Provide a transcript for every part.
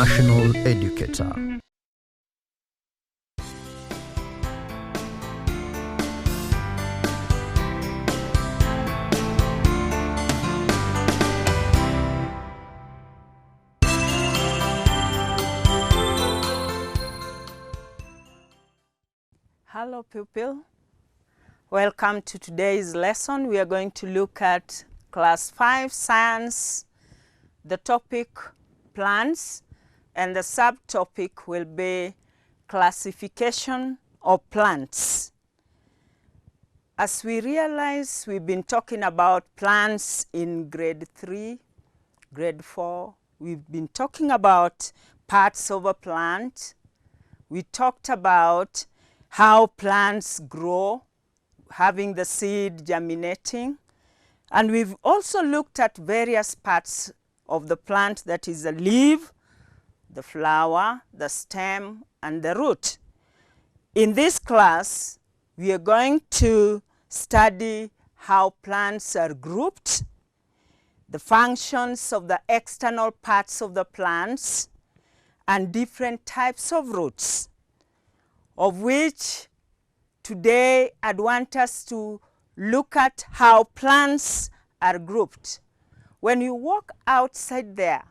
international educator. Hello pupil, welcome to today's lesson. We are going to look at class 5 science, the topic plants, and the subtopic will be classification of plants. As we realize, we've been talking about plants in grade 3, grade 4. We've been talking about parts of a plant. We talked about how plants grow, having the seed germinating. And we've also looked at various parts of the plant, that is the leaf, the flower, the stem, and the root. In this class, we are going to study how plants are grouped, the functions of the external parts of the plants, and different types of roots, of which today I'd want us to look at how plants are grouped. When you walk outside there,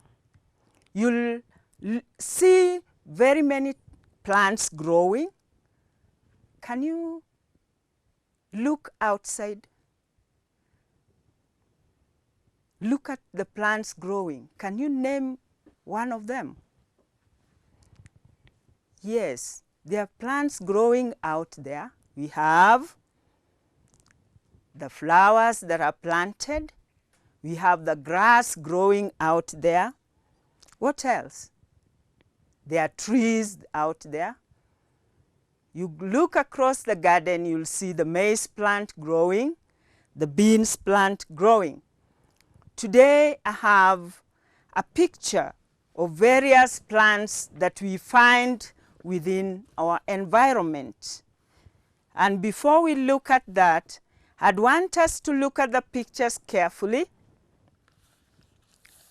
you'll see very many plants growing. Can you look outside? Look at the plants growing. Can you name one of them? Yes. There are plants growing out there. We have the flowers that are planted. We have the grass growing out there. What else? There are trees out there. You look across the garden, you'll see the maize plant growing, the beans plant growing. Today I have a picture of various plants that we find within our environment. And before we look at that, I'd want us to look at the pictures carefully,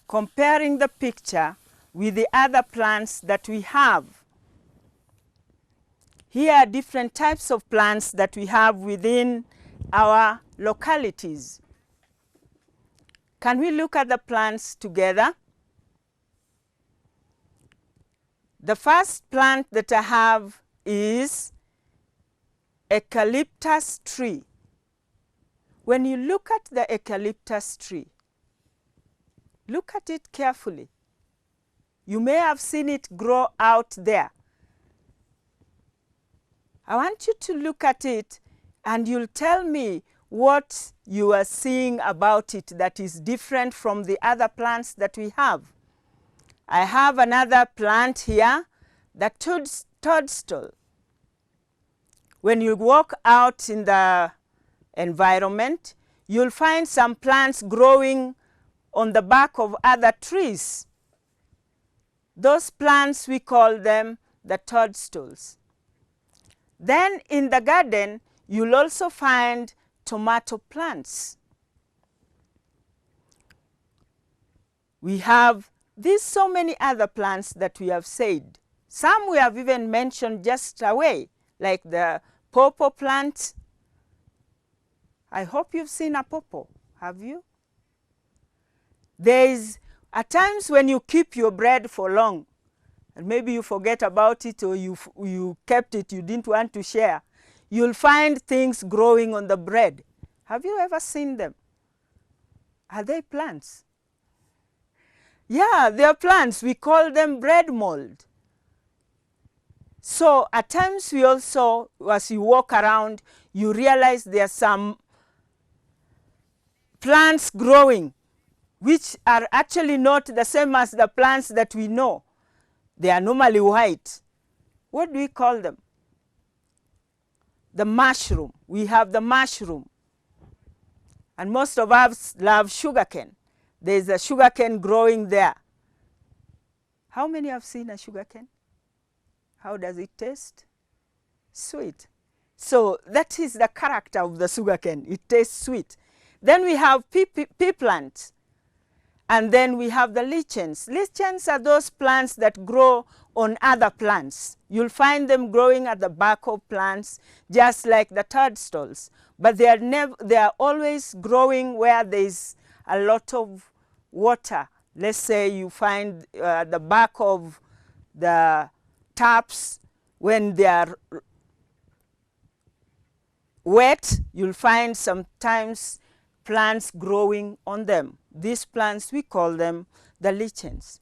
comparing the picture with the other plants that we have. Here are different types of plants that we have within our localities. Can we look at the plants together? The first plant that I have is eucalyptus tree. When you look at the eucalyptus tree, look at it carefully. You may have seen it grow out there. I want you to look at it and you'll tell me what you are seeing about it that is different from the other plants that we have. I have another plant here, the toadstool. When you walk out in the environment, you'll find some plants growing on the back of other trees. Those plants, we call them the toadstools. Then in the garden, you'll also find tomato plants. We have these so many other plants that we have said. Some we have even mentioned just away, like the pawpaw plant. I hope you've seen a pawpaw, have you? There is at times when you keep your bread for long, and maybe you forget about it or you kept it, you didn't want to share, you'll find things growing on the bread. Have you ever seen them? Are they plants? Yeah, they are plants. We call them bread mold. So at times we also, as you walk around, you realize there are some plants growing which are actually not the same as the plants that we know. They are normally white. What do we call them? The mushroom. We have the mushroom. And most of us love sugarcane. There is a sugarcane growing there. How many have seen a sugarcane? How does it taste? Sweet. So that is the character of the sugarcane. It tastes sweet. Then we have pea plant. And then we have the lichens. Lichens are those plants that grow on other plants. You'll find them growing at the back of plants, just like the toadstools. But they are always growing where there's a lot of water. Let's say you find the back of the taps, when they are wet, you'll find sometimes plants growing on them. These plants, we call them the lichens.